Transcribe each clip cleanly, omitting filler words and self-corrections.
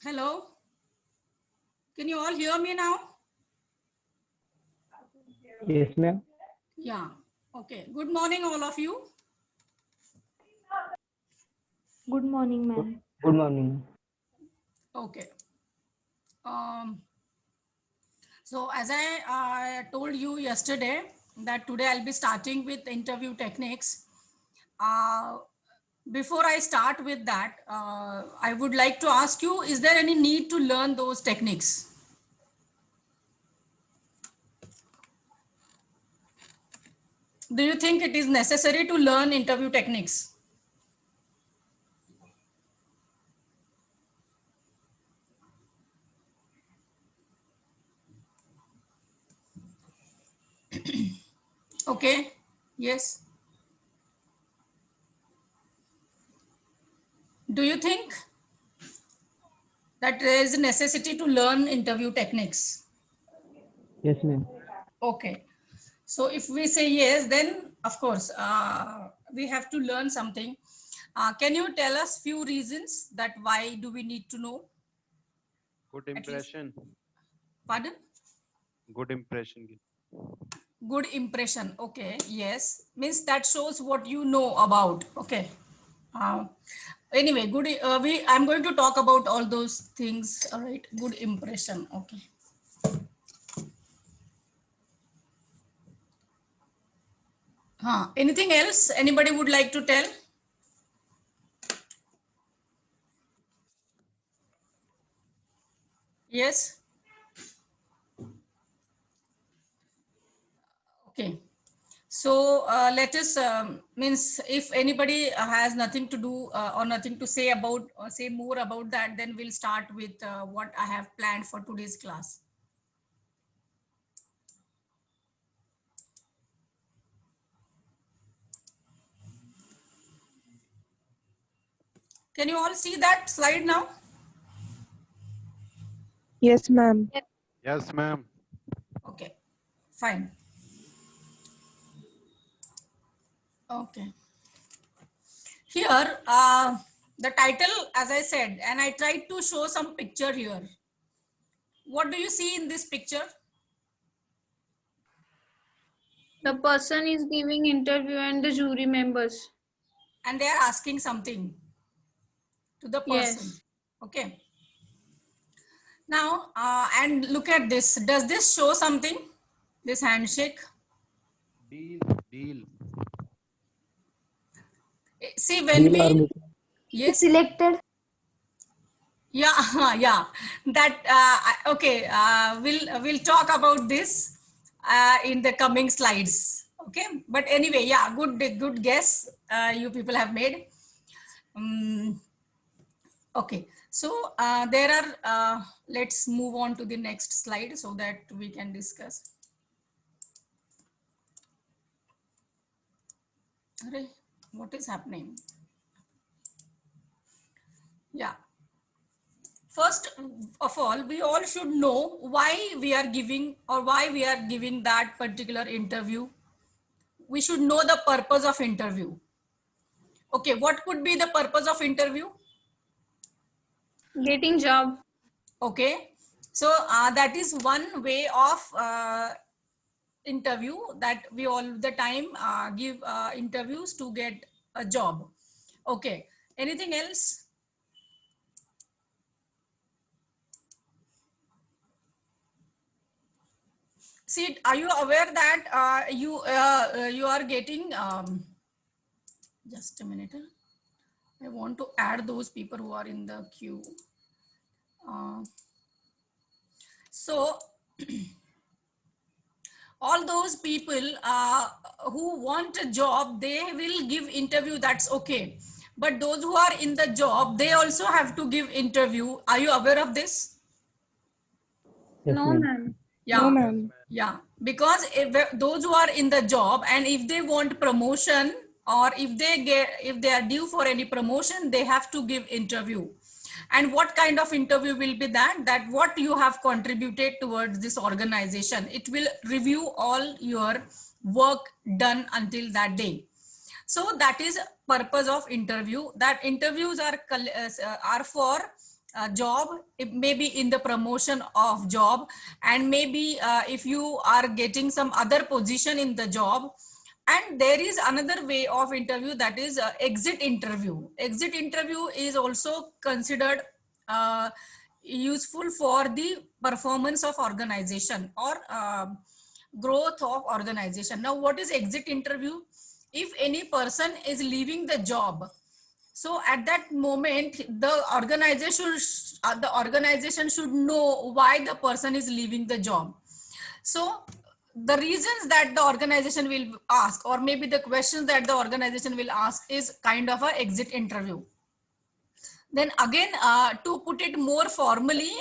Hello, can you all hear me now? Yes, ma'am. Yeah, okay. Good morning, all of you. Good morning, Good, ma'am. good morning. Okay. Um, so as I told you yesterday that today I'll be starting with interview techniques. Uh, Before I start with that, I would like to ask you, is there any need to learn those techniques? Do you think it is necessary to learn interview techniques? Okay. Yes. Do you think that there is a necessity to learn interview techniques? Yes, ma'am. Okay. So if we say yes, then of course we have to learn something. Can you tell us few reasons that why do we need to know? Good At least, impression. pardon? Good impression. Good impression. Okay. Yes. Means that shows what you know about. Okay. Uh, anyway, good. I'm going to talk about all those things. All right. Good impression. Okay. Anything else anybody would like to tell? Yes. Okay. So let us means if anybody has nothing to do or nothing to say about or say more about that, then we'll start with what I have planned for today's class. Can you all see that slide now? Yes, ma'am. Yes, ma'am. Okay, fine. Okay. Here, the title, as I said, and I tried to show some picture here. What do you see in this picture? The person is giving interview and the jury members. And they are asking something to the person. Yes. Okay. Now, and look at this. Does this show something? This handshake? Deal. Deal. See, when Deal or we, meeting. yes, Selected. yeah, yeah, that, okay, we'll talk about this in the coming slides. Okay. But anyway, yeah, good guess you people have made. Okay. So there are, let's move on to the next slide so that we can discuss. Array, what is happening? Yeah. First of all, we all should know why we are giving or why we are giving that particular interview. We should know the purpose of interview. Okay, what could be the purpose of interview? Getting job. Okay, so that is one way of interview that we all the time give interviews to get a job. Okay, anything else? See, are you aware that you are getting just a minute. I want to add those people who are in the queue. So all those people who want a job, they will give interview. That's okay. But those who are in the job, they also have to give interview. Are you aware of this? Yes, No, ma'am. ma'am. No, Yeah. ma'am. Yeah, because if those who are in the job and if they want promotion or if they are due for any promotion, they have to give interview. And what kind of interview will be that what you have contributed towards this organization. It will review all your work done until that day. So that is purpose of interview. That interviews are for job, it may be in the promotion of job, and maybe if you are getting some other position in the job. And there is another way of interview, that is exit interview. Exit interview is also considered useful for the performance of organization or growth of organization. Now, what is exit interview? If any person is leaving the job, so at that moment, the organization should know why the person is leaving the job. So the reasons that the organization will ask, or maybe the questions that the organization will ask, is kind of a exit interview. Then again, to put it more formally,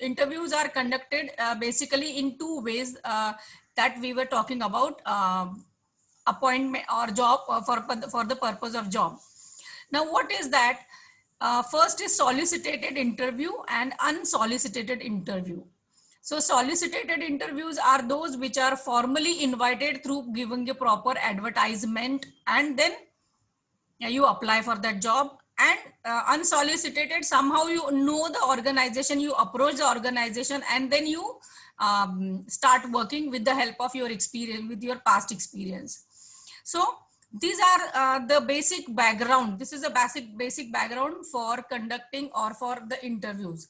interviews are conducted basically in two ways that we were talking about, appointment or job for the purpose of job. Now, what is that? First is solicited interview and unsolicited interview. So solicited interviews are those which are formally invited through giving a proper advertisement, and then you apply for that job. And unsolicited, somehow you know the organization, you approach the organization, and then you start working with the help of your experience, with your past experience. So these are the basic background. This is a basic background for conducting or for the interviews.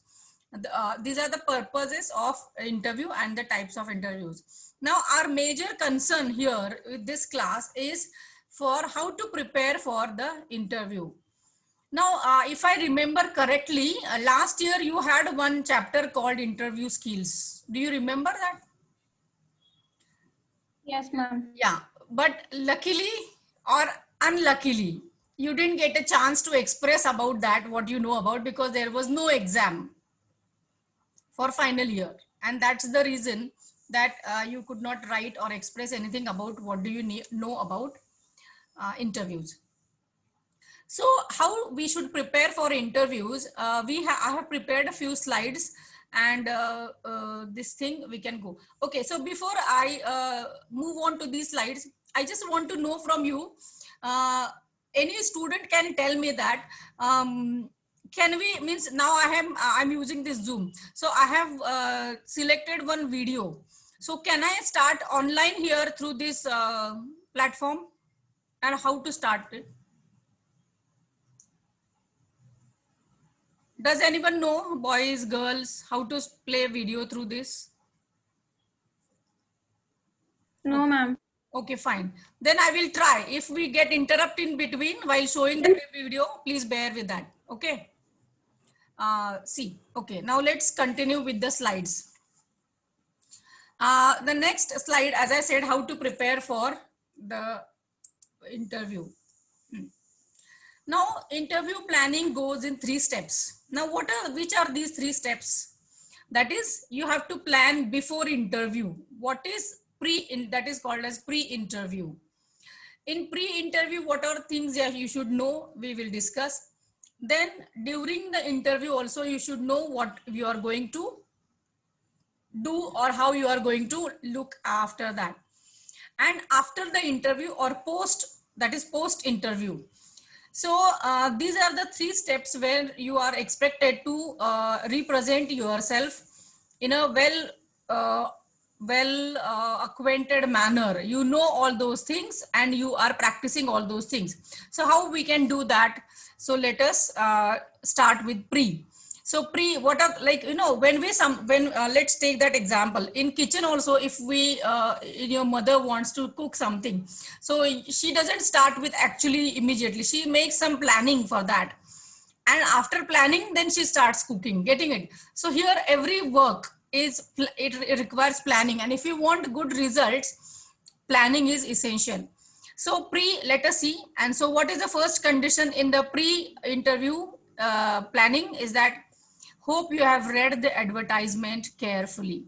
These are the purposes of interview and the types of interviews. Now, our major concern here with this class is for how to prepare for the interview. Now, if I remember correctly, last year you had one chapter called interview skills. Do you remember that? Yes, ma'am. Yeah, but luckily or unluckily, you didn't get a chance to express about that, what you know about, because there was no exam for final year. And that's the reason that you could not write or express anything about what do you know about interviews. So how we should prepare for interviews? I have prepared a few slides, and this thing we can go. Okay, so before I move on to these slides, I just want to know from you, any student can tell me that, can we, means now I'm using this Zoom. So I have selected one video. So can I start online here through this platform, and how to start it? Does anyone know, boys, girls, how to play video through this? No, ma'am. Okay, fine. Then I will try. If we get interrupted in between while showing the video, please bear with that. Okay. See, okay. Now let's continue with the slides. The next slide, as I said, how to prepare for the interview. Now, interview planning goes in 3 steps. Now, which are these 3 steps? That is, you have to plan before interview. What is that is called as pre-interview. In pre-interview, what are things that you should know? We will discuss. Then during the interview also, you should know what you are going to do or how you are going to look after that. And after the interview or post, that is post-interview. So these are the 3 steps where you are expected to represent yourself in a well acquainted manner. You know all those things and you are practicing all those things. So how we can do that? So let us start with pre. So pre, what are, like, you know, when let's take that example. In kitchen also, if your mother wants to cook something, so she doesn't start with actually immediately. She makes some planning for that. And after planning, then she starts cooking, getting it. So here every work it requires planning. And if you want good results, planning is essential. So let us see. And so what is the first condition in the pre-interview planning is that, hope you have read the advertisement carefully.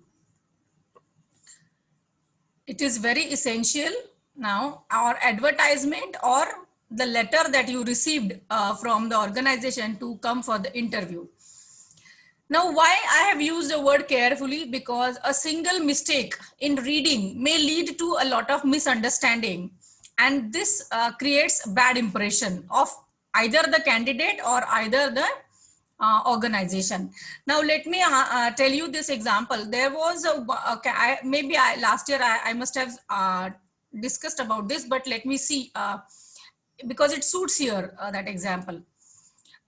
It is very essential now, our advertisement or the letter that you received from the organization to come for the interview. Now, why I have used the word carefully? Because a single mistake in reading may lead to a lot of misunderstanding. And this creates bad impression of either the candidate or either the organization. Now let me tell you this example. There was last year I must have discussed about this, but let me see because it suits here that example.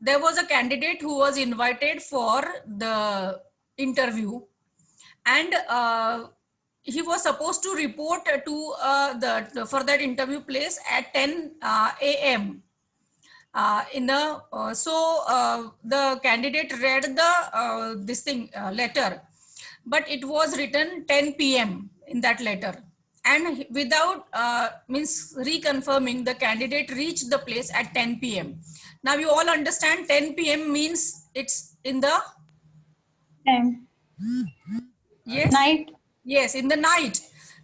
There was a candidate who was invited for the interview, and he was supposed to report to for that interview place at 10 a.m. The candidate read the letter, but it was written 10 p.m. in that letter, and without means reconfirming, the candidate reached the place at 10 p.m. Now you all understand 10 p.m. means it's in the Time. yes Night. yes, in the night.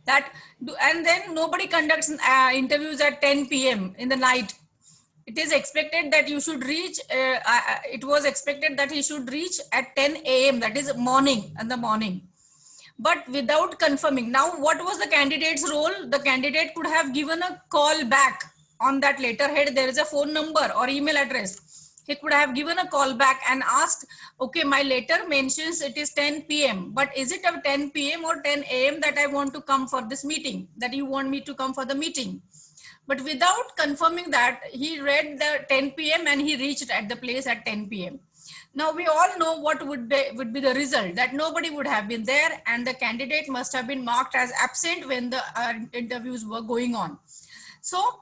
And then nobody conducts interviews at 10 p.m. in the night. It is expected that you should reach, it was expected that he should reach at 10 a.m. that is morning, in the morning. But without confirming. Now what was the candidate's role? The candidate could have given a call back on that letterhead. There is a phone number or email address. He could have given a call back and asked, okay, my letter mentions it is 10 p.m. but is it a 10 p.m. or 10 a.m. that I want to come for this meeting, that you want me to come for the meeting? But without confirming that, he read the 10 p.m. and he reached at the place at 10 p.m. Now we all know what would be the result, that nobody would have been there and the candidate must have been marked as absent when the interviews were going on. So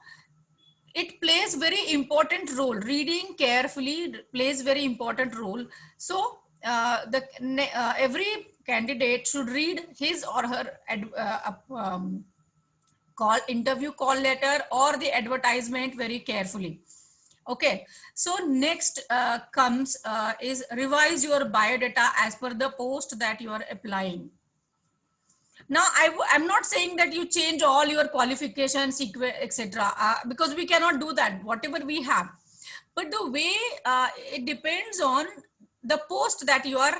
it plays very important role. Reading carefully plays very important role. So every candidate should read his or her interview call letter or the advertisement very carefully. Okay, so next comes is revise your biodata as per the post that you are applying. Now, I'm not saying that you change all your qualifications, etc., because we cannot do that, whatever we have. But the way it depends on the post that you are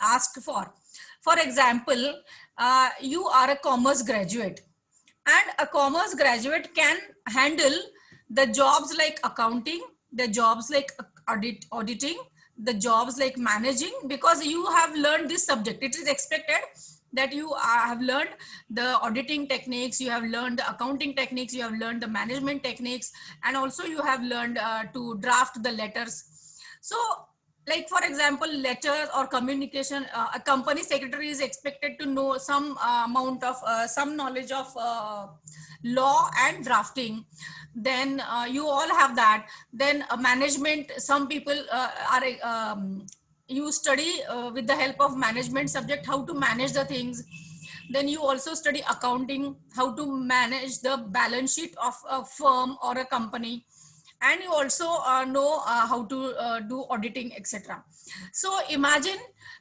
asked for. For example, you are a commerce graduate, and a commerce graduate can handle the jobs like accounting, the jobs like auditing, the jobs like managing, because you have learned this subject. It is expected that you have learned the auditing techniques, you have learned the accounting techniques, you have learned the management techniques, and also you have learned to draft the letters. So like for example, letters or communication, a company secretary is expected to know some amount of some knowledge of law and drafting. Then you all have that. Then management, some people you study with the help of management subject how to manage the things. Then you also study accounting, how to manage the balance sheet of a firm or a company. And you also know how to do auditing, etc. So imagine,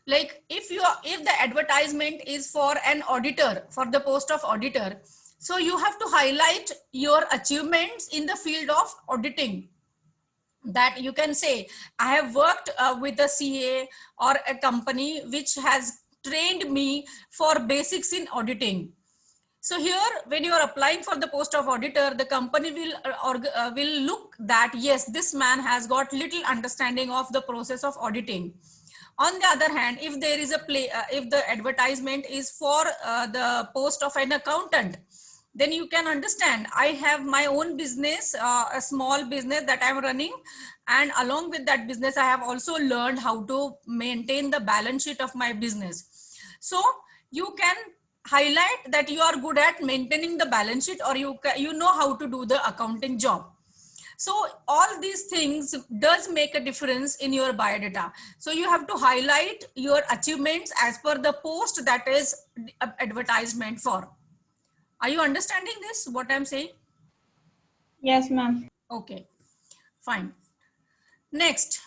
like if the advertisement is for an auditor, for the post of auditor, so you have to highlight your achievements in the field of auditing. That you can say, I have worked with a CA or a company which has trained me for basics in auditing. So here, when you are applying for the post of auditor, the company will look that, yes, this man has got little understanding of the process of auditing. On the other hand, if there is if the advertisement is for the post of an accountant, then you can understand, I have my own business, a small business that I'm running. And along with that business, I have also learned how to maintain the balance sheet of my business. So you can highlight that you are good at maintaining the balance sheet, or you know how to do the accounting job. So all these things does make a difference in your biodata. So you have to highlight your achievements as per the post that is advertisement for. Are you understanding this, what I'm saying? Yes, ma'am. Okay, fine. Next.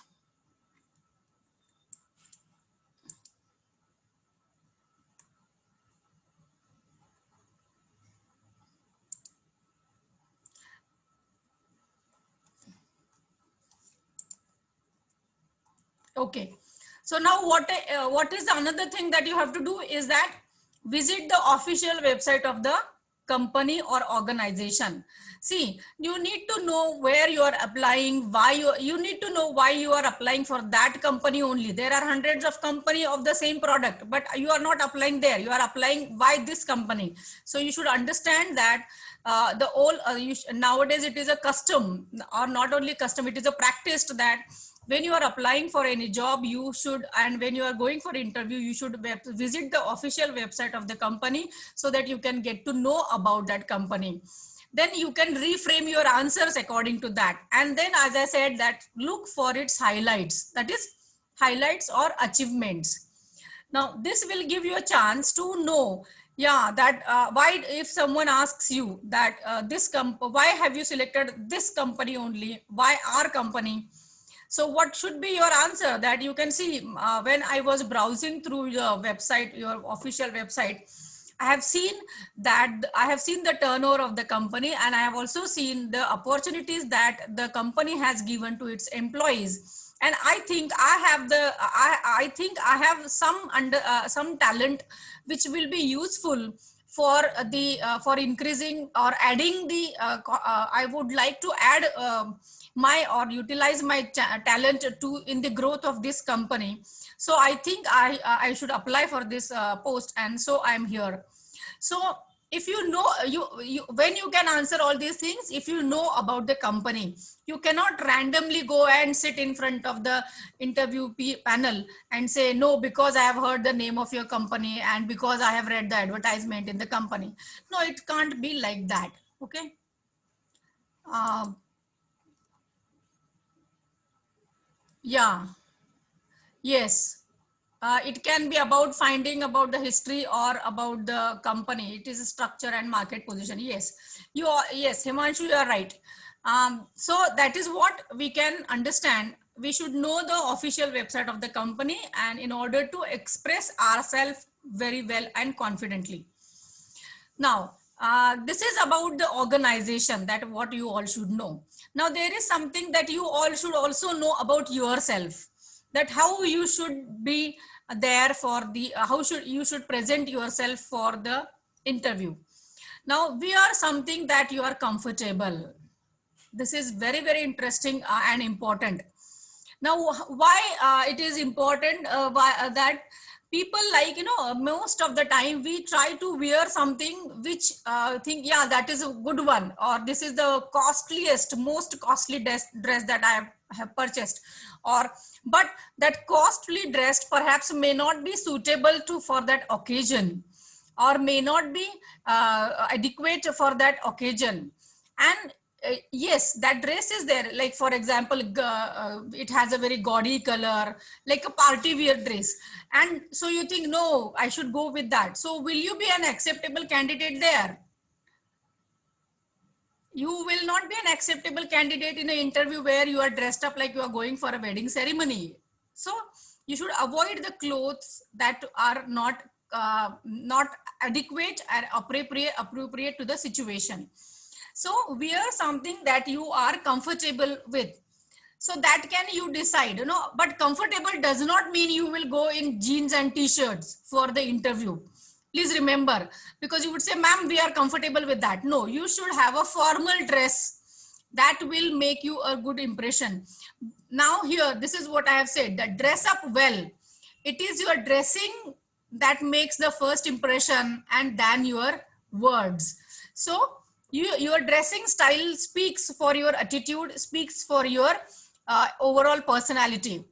Okay, so now what is another thing that you have to do is that visit the official website of the company or organization. See, you need to know where you are applying, why you need to know why you are applying for that company only. There are hundreds of company of the same product, but you are not applying there. You are applying why this company. So you should understand that nowadays it is a custom, or not only custom, it is a practice that when you are applying for any job, you should, and when you are going for interview, you should visit the official website of the company so that you can get to know about that company. Then you can reframe your answers according to that. And then, as I said, that look for its highlights, that is highlights or achievements. Now, this will give you a chance to know, yeah, that why, if someone asks you that why have you selected this company only, why our company? So what should be your answer? That you can see when I was browsing through your website, your official website, I have seen the turnover of the company, and I have also seen the opportunities that the company has given to its employees. And I think I have some talent which will be useful for for increasing or adding I would like to add or utilize my talent in the growth of this company. So I think I should apply for this post, and so I'm here. So if you know, when you can answer all these things, if you know about the company, you cannot randomly go and sit in front of the interview panel and say, no, because I have heard the name of your company and because I have read the advertisement in the company. No, it can't be like that. Okay. Yeah. Yes. It can be about finding about the history or about the company. It is structure and market position. Yes, yes, Himanshu, you are right. So that is what we can understand. We should know the official website of the company, and in order to express ourselves very well and confidently. Now, this is about the organization, that what you all should know. Now, there is something that you all should also know about yourself, that how you should be there for the, you should present yourself for the interview. Now, wear something that you are comfortable. This is very, very interesting and important. Now, why it is important that people, like, most of the time we try to wear something which think, yeah, that is a good one, or this is the most costly dress that I have purchased, but that costly dress perhaps may not be suitable for that occasion, or may not be adequate for that occasion. And yes, that dress is there. Like, for example, it has a very gaudy color, like a party wear dress. And so you think, no, I should go with that. So will you be an acceptable candidate there? You will not be an acceptable candidate in an interview where you are dressed up like you are going for a wedding ceremony. So you should avoid the clothes that are not adequate and appropriate to the situation. So wear something that you are comfortable with. So that can you decide, but comfortable does not mean you will go in jeans and t-shirts for the interview. Please remember, because you would say, ma'am, we are comfortable with that. No, you should have a formal dress that will make you a good impression. Now here, this is what I have said, that dress up well. It is your dressing that makes the first impression, and then your words. So your dressing style speaks for your attitude, speaks for your overall personality.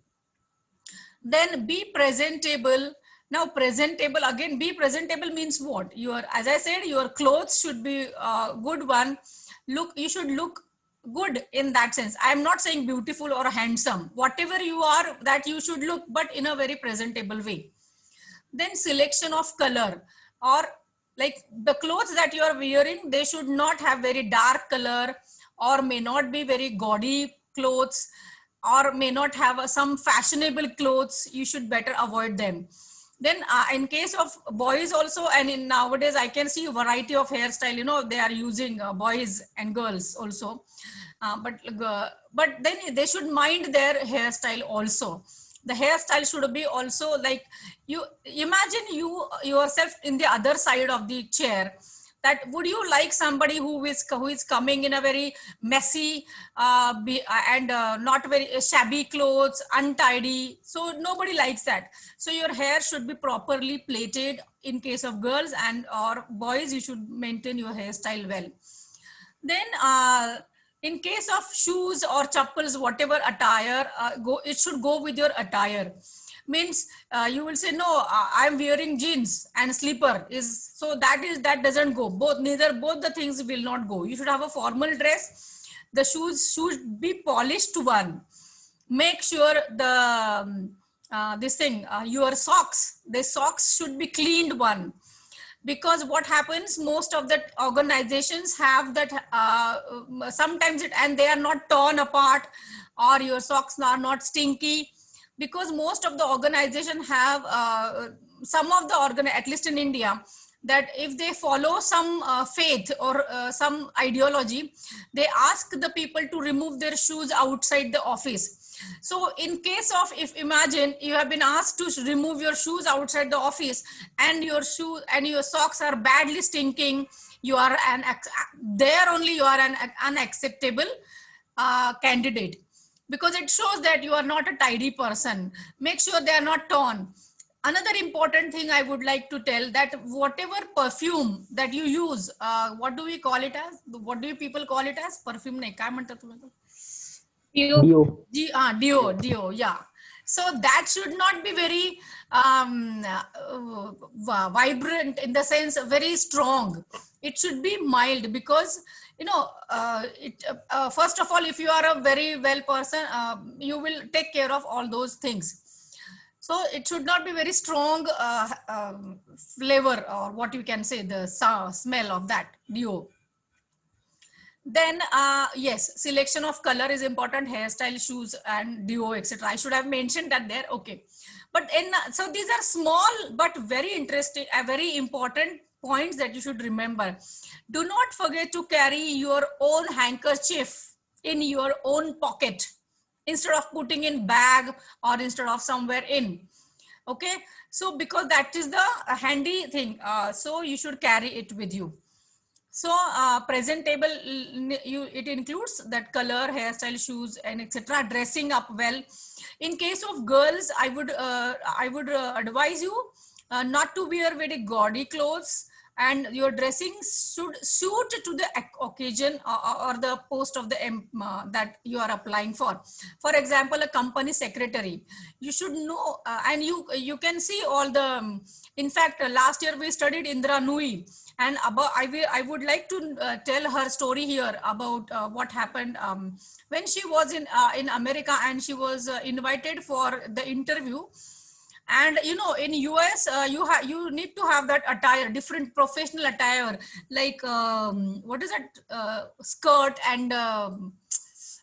Then be presentable. Now, presentable, again, be presentable means what? As I said, your clothes should be a good one. You should look good in that sense. I'm not saying beautiful or handsome. Whatever you are, that you should look, but in a very presentable way. Then selection of color, or like the clothes that you are wearing, they should not have very dark color, or may not be very gaudy clothes, or may not have some fashionable clothes. You should better avoid them. Then in case of boys also, and in nowadays I can see a variety of hairstyle, they are using boys and girls also. But then they should mind their hairstyle also. The hairstyle should be also like, you imagine yourself in the other side of the chair. that would you like somebody who is coming in a very messy and not very shabby clothes, untidy? So nobody likes that. So your hair should be properly plaited in case of girls, and or boys, you should maintain your hairstyle well. Then in case of shoes or chappals, whatever attire, it should go with your attire. Means you will say, no, I'm wearing jeans and slipper is, so that doesn't go. Both the things will not go. You should have a formal dress. The shoes should be polished one. Make sure the your socks, the socks should be cleaned one. Because what happens, most of the organizations have that sometimes and they are not torn apart, or your socks are not stinky, because most of the organization have some of the at least in India, that if they follow some faith or some ideology, they ask the people to remove their shoes outside the office. So in case of, if imagine you have been asked to remove your shoes outside the office, and your shoe and your socks are badly stinking, you are an unacceptable candidate, because it shows that you are not a tidy person. Make sure they are not torn. Another important thing I would like to tell, that whatever perfume that you use, what do we call it as? What do you people call it as? Perfume nahi, काय म्हणतात तुम्ही? Dio, yeah. So that should not be very vibrant, in the sense very strong. It should be mild, because first of all, if you are a very well person, you will take care of all those things. So it should not be very strong flavor, or what you can say, the smell of that Dio. Then yes, selection of color is important, hairstyle, shoes, and Dio, etc. I should have mentioned that there. Okay, but so these are small but very interesting, very important points that you should remember. Do not forget to carry your own handkerchief in your own pocket, instead of putting in bag or instead of somewhere in. Okay, so because that is the handy thing, so you should carry it with you. So presentable, it includes that color, hairstyle, shoes, and etc. Dressing up well. In case of girls, I would advise you not to wear very gaudy clothes, and your dressing should suit to the occasion or the post of the that you are applying for. For example, a company secretary, you should know, and you can see all the. In fact, last year we studied Indra Nui, and I would like to tell her story here about what happened when she was in America, and she was invited for the interview. And in US, you need to have that attire, different professional attire, like what is that, skirt and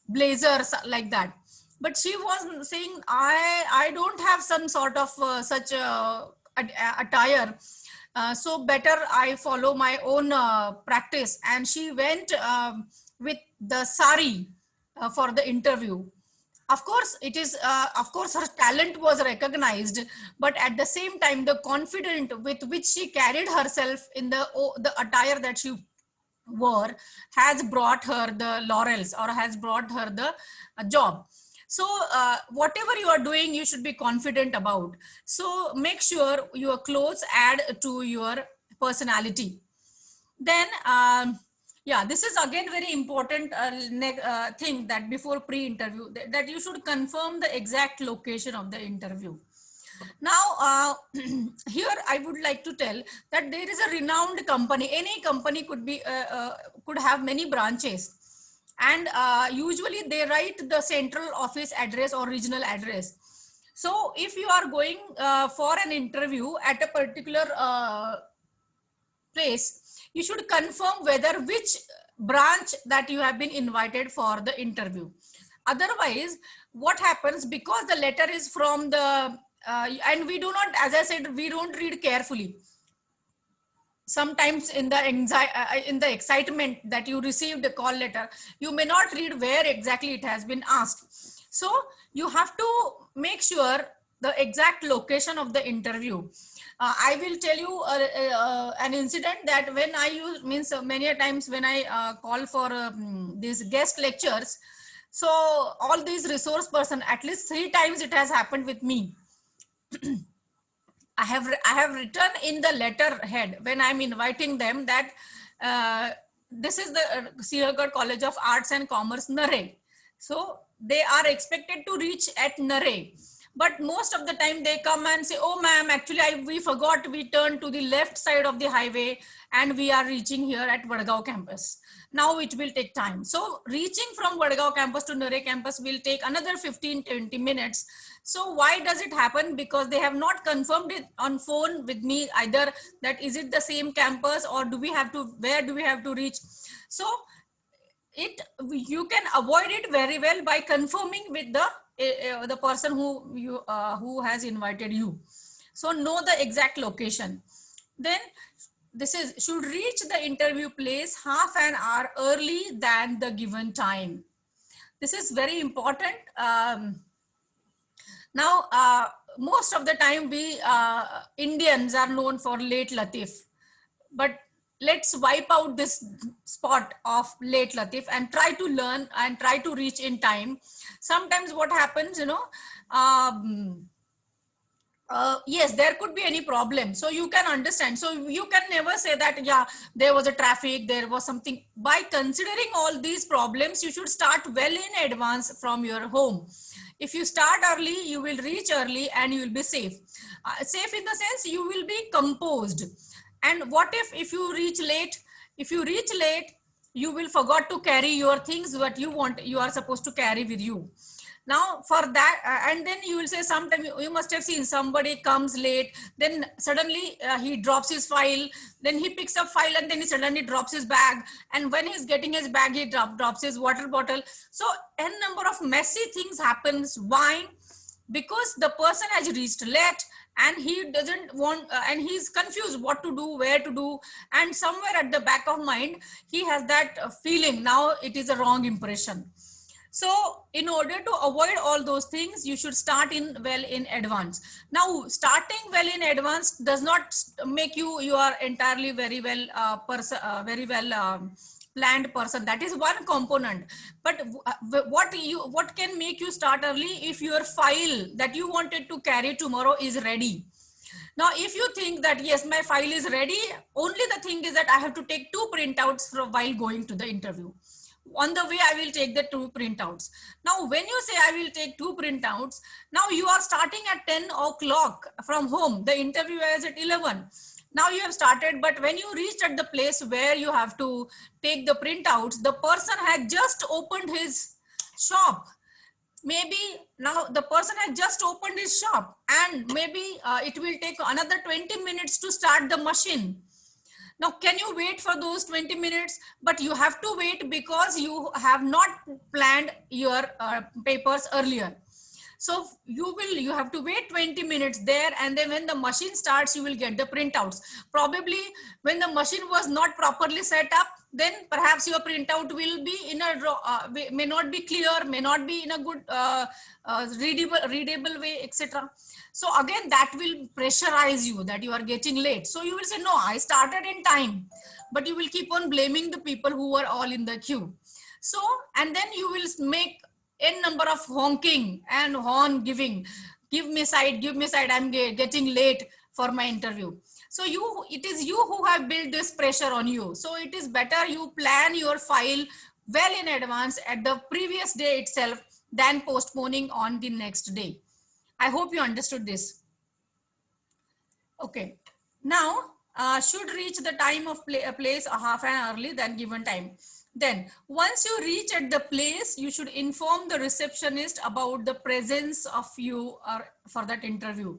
blazers like that. But she was saying, I don't have some sort of such attire, so better I follow my own practice. And she went with the sari for the interview. Of course, it is, of course, her talent was recognized, but at the same time, the confidence with which she carried herself in the attire that she wore has brought her the laurels, or has brought her the job. So whatever you are doing, you should be confident about. So make sure your clothes add to your personality. Then, yeah, this is again very important thing, that before pre-interview, that you should confirm the exact location of the interview. Now, here I would like to tell that there is a renowned company. Any company could be could have many branches, and usually they write the central office address or regional address. So if you are going for an interview at a particular place, you should confirm whether which branch that you have been invited for the interview. Otherwise, what happens, because the letter is from the and we do not, as I said, we don't read carefully. Sometimes in the excitement that you received the call letter, you may not read where exactly it has been asked. So you have to make sure the exact location of the interview. I will tell you an incident that when I use, means many a times when I call for these guest lectures, so all these resource person, at least 3 times it has happened with me. I have written in the letterhead when I'm inviting them that this is the Siagarh College of Arts and Commerce, Narre. So they are expected to reach at Narre. But most of the time they come and say, oh ma'am, actually we forgot, we turned to the left side of the highway and we are reaching here at Vadgaon campus. Now it will take time. So reaching from Vadgaon campus to Narre campus will take another 15-20 minutes. So why does it happen? Because they have not confirmed it on phone with me either, that is it the same campus or do we have to, where do we have to reach? So you can avoid it very well by confirming with the person who has invited you. So know the exact location. Then this is, should reach the interview place half an hour early than the given time. This is very important. Now, most of the time we Indians are known for late Latif, but let's wipe out this spot of late Latif and try to learn and try to reach in time. Sometimes what happens, you know, yes, there could be any problem. So you can understand. So you can never say that, yeah, there was a traffic, there was something. By considering all these problems, you should start well in advance from your home. If you start early, you will reach early and you will be safe. Safe in the sense you will be composed. And what if you reach late? If you reach late, you will forget to carry your things, what you are supposed to carry with you. Now for that, and then you will say, sometime you must have seen somebody comes late, then suddenly he drops his file, then he picks up file and then he suddenly drops his bag. And when he's getting his bag, he drops his water bottle. So n number of messy things happens. Why? Because the person has reached late and he doesn't want, and he's confused what to do, where to do. And somewhere at the back of mind, he has that feeling, now it is a wrong impression. So in order to avoid all those things, you should start well in advance. Now, starting well in advance does not make you are entirely very well planned person. That is one component. But what can make you start early? If your file that you wanted to carry tomorrow is ready. Now, if you think that, yes, my file is ready, only the thing is that I have to take 2 printouts while going to the interview. On the way, I will take the 2 printouts. Now, when you say I will take 2 printouts, now you are starting at 10 o'clock from home. The interview is at 11. Now you have started, but when you reach at the place where you have to take the printouts, the person had just opened his shop. Maybe now the person has just opened his shop and maybe it will take another 20 minutes to start the machine. Now, can you wait for those 20 minutes? But you have to wait because you have not planned your papers earlier. So you have to wait 20 minutes there, and then when the machine starts, you will get the printouts. Probably when the machine was not properly set up, then perhaps your printout will be in a may not be clear, may not be in a good readable way, etc. So again, that will pressurize you that you are getting late. So you will say, no, I started in time, but you will keep on blaming the people who were all in the queue. So, and then you will make n number of honking and horn giving. Give me side, I'm getting late for my interview. So it is you who have built this pressure on you. So it is better you plan your file well in advance at the previous day itself than postponing on the next day. I hope you understood this. Okay. Now, should reach the time of place a half an hour early than given time. Then once you reach at the place, you should inform the receptionist about the presence of you for that interview.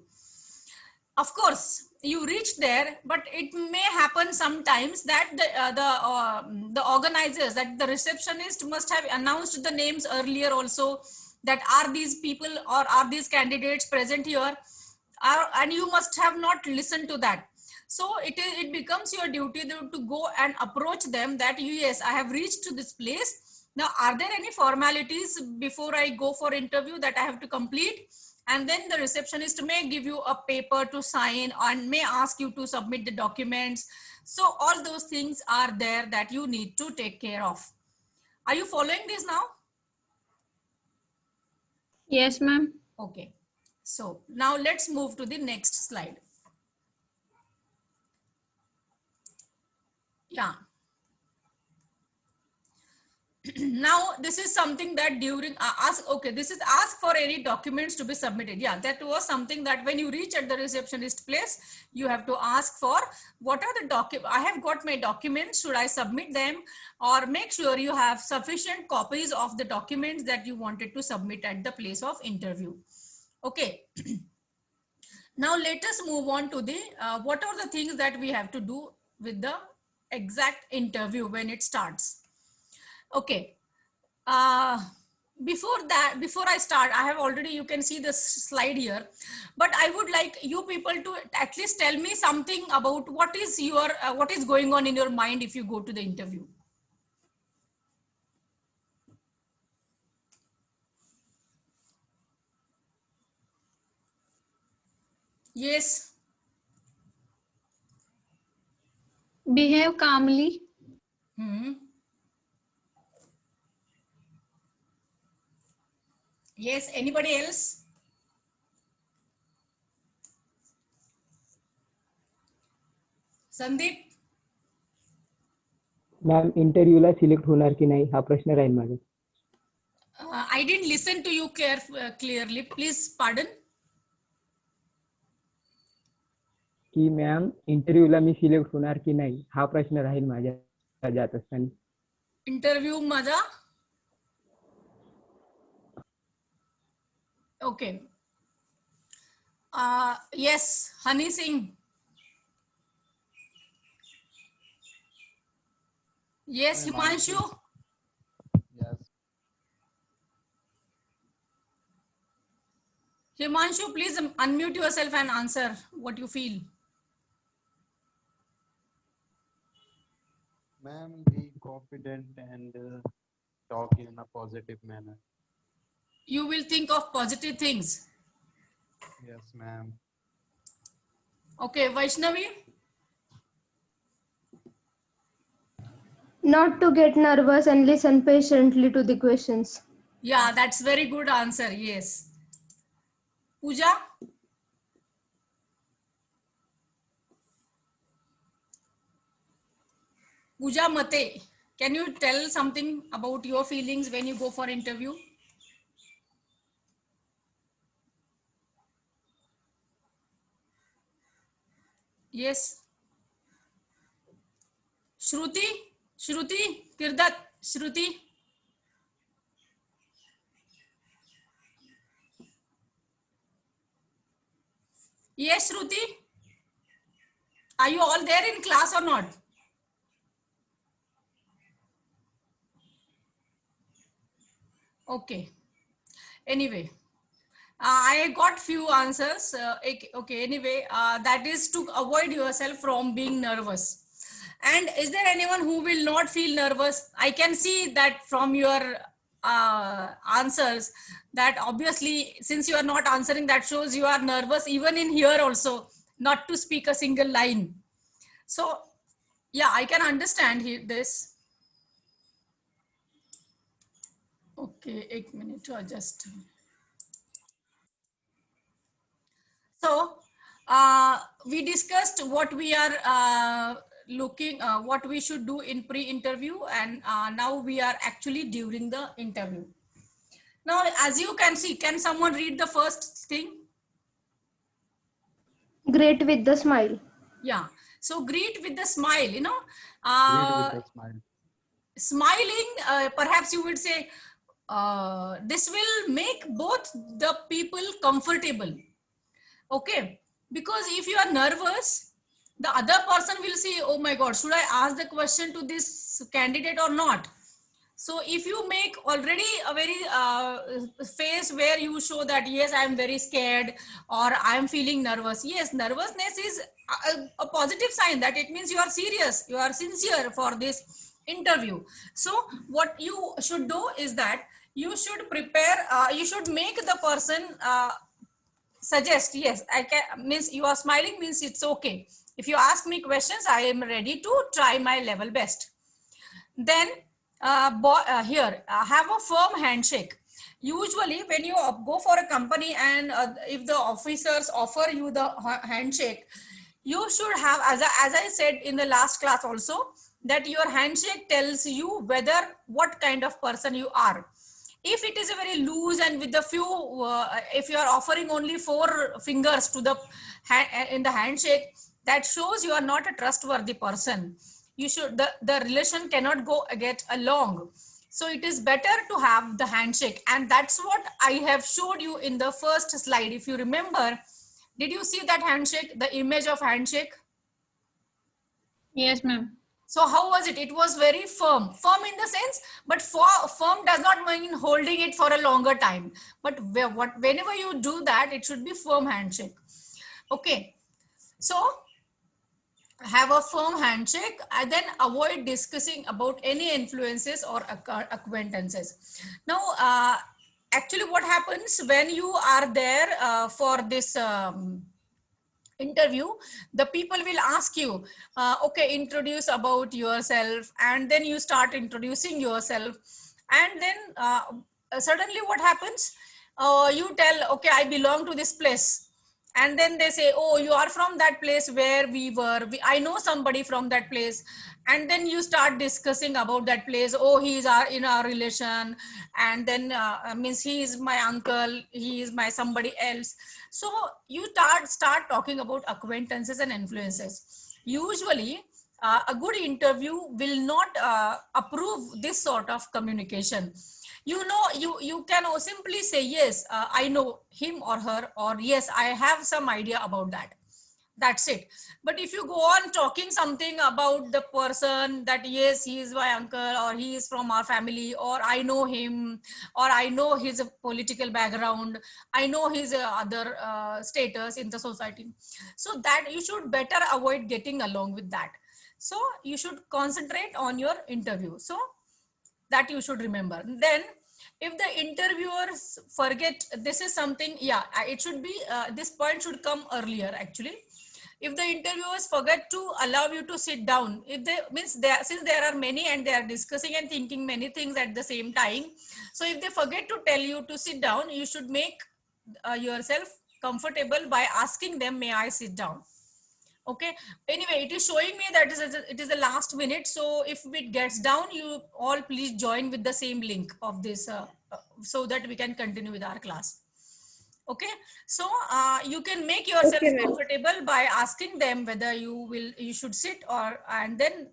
Of course, you reach there, but it may happen sometimes that the organizers, that the receptionist must have announced the names earlier also, that are these people or are these candidates present here, and you must have not listened to that. So it becomes your duty to go and approach them that, yes, I have reached to this place. Now, are there any formalities before I go for interview that I have to complete? and then the receptionist may give you a paper to sign and may ask you to submit the documents. So all those things are there that you need to take care of. Are you following this now? Yes, ma'am. Okay. So now let's move to the next slide. Yeah. Now this is something that during this is ask for any documents to be submitted. Yeah, that was something that when you reach at the receptionist place, you have to ask for what are the documents. I have got my documents, should I submit them? Or make sure you have sufficient copies of the documents that you wanted to submit at the place of interview. Okay. Now let us move on to the what are the things that we have to do with the exact interview when it starts. Okay. Before I start, I have already, you can see the slide here, but I would like you people to at least tell me something about what is going on in your mind if you go to the interview. Yes. Behave calmly. Yes, anybody else? Sandeep? Ma'am इंटरव्ह्यूला select होणार की नाही हा प्रश्न राहील माझा. I didn't listen to you clearly. Please pardon. की ma'am इंटरव्ह्यूला मी select होणार की नाही हा प्रश्न राहील माझ्या जात असताना. इंटरव्यू माझा. Okay. Yes, Honey Singh. Yes, Himanshu. Yes. Himanshu, please unmute yourself and answer what you feel. Ma'am, be confident and talk in a positive manner. You will think of positive things. Yes, ma'am. Okay, Vaishnavi. Not to get nervous and listen patiently to the questions. Yeah, that's very good answer. Yes. Pooja. Pooja Mate, can you tell something about your feelings when you go for interview? Yes. Shruti, Kirdat, Shruti. Yes, Shruti. Are you all there in class or not? Okay. Anyway, I got few answers. Okay. Anyway, that is to avoid yourself from being nervous. And is there anyone who will not feel nervous? I can see that from your answers that obviously since you are not answering, that shows you are nervous even in here also, not to speak a single line. So yeah, I can understand this. Okay, 1 minute to adjust. So we discussed what we are what we should do in pre-interview, and now we are actually during the interview. Now, as you can see, can someone read the first thing? Greet with the smile. Yeah. So greet with the smile, Greet with a smile. Smiling, perhaps you would say, this will make both the people comfortable. Okay. Because if you are nervous, the other person will say, oh my God, should I ask the question to this candidate or not? So if you make already a very face where you show that, yes, I'm very scared or I'm feeling nervous. Yes, nervousness is a positive sign that it means you are serious, you are sincere for this interview. So what you should do is that you should prepare, you should make the person suggest, yes, I can, means you are smiling means it's okay. If you ask me questions, I am ready to try my level best. Then here, have a firm handshake. Usually when you go for a company and if the officers offer you the handshake, you should have, as I said in the last class also, that your handshake tells you whether what kind of person you are. If it is a very loose and with a few, if you are offering only 4 fingers to the in the handshake, that shows you are not a trustworthy person. You should, the relation cannot get along. So it is better to have the handshake, and that's what I have showed you in the first slide. If you remember, did you see that handshake, the image of handshake? Yes, ma'am. So how was it? It was very firm. Firm in the sense, but firm does not mean holding it for a longer time. But whenever you do that, it should be firm handshake. Okay. So have a firm handshake and then avoid discussing about any influences or acquaintances. Now, actually what happens when you are there for this interview, the people will ask you, okay, introduce about yourself, and then you start introducing yourself, and then suddenly what happens, you tell, okay, I belong to this place, and then they say, oh, you are from that place where we were, I know somebody from that place, and then you start discussing about that place. Oh, he is in our relation, and then means he is my uncle, he is my somebody else. So you start talking about acquaintances and influences. Usually a good interview will not approve this sort of communication. You know, you can simply say, yes, I know him or her, or yes, I have some idea about that. That's it. But if you go on talking something about the person, that yes, he is my uncle, or he is from our family, or I know him, or I know his political background, I know his other status in the society, so that you should better avoid getting along with that. So you should concentrate on your interview. So that you should remember. Then if the interviewers forget, this is something, yeah, it should be, this point should come earlier actually. If the interviewers forget to allow you to sit down, if they means there, since there are many and they are discussing and thinking many things at the same time, so if they forget to tell you to sit down, you should make yourself comfortable by asking them, may I sit down? Okay. Anyway, it is showing me that it is the last minute. So if it gets down, you all please join with the same link of this so that we can continue with our class. Okay. So you can make yourself comfortable by asking them whether you should sit, or, and then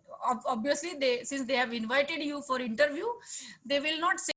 obviously since they have invited you for interview, they will not say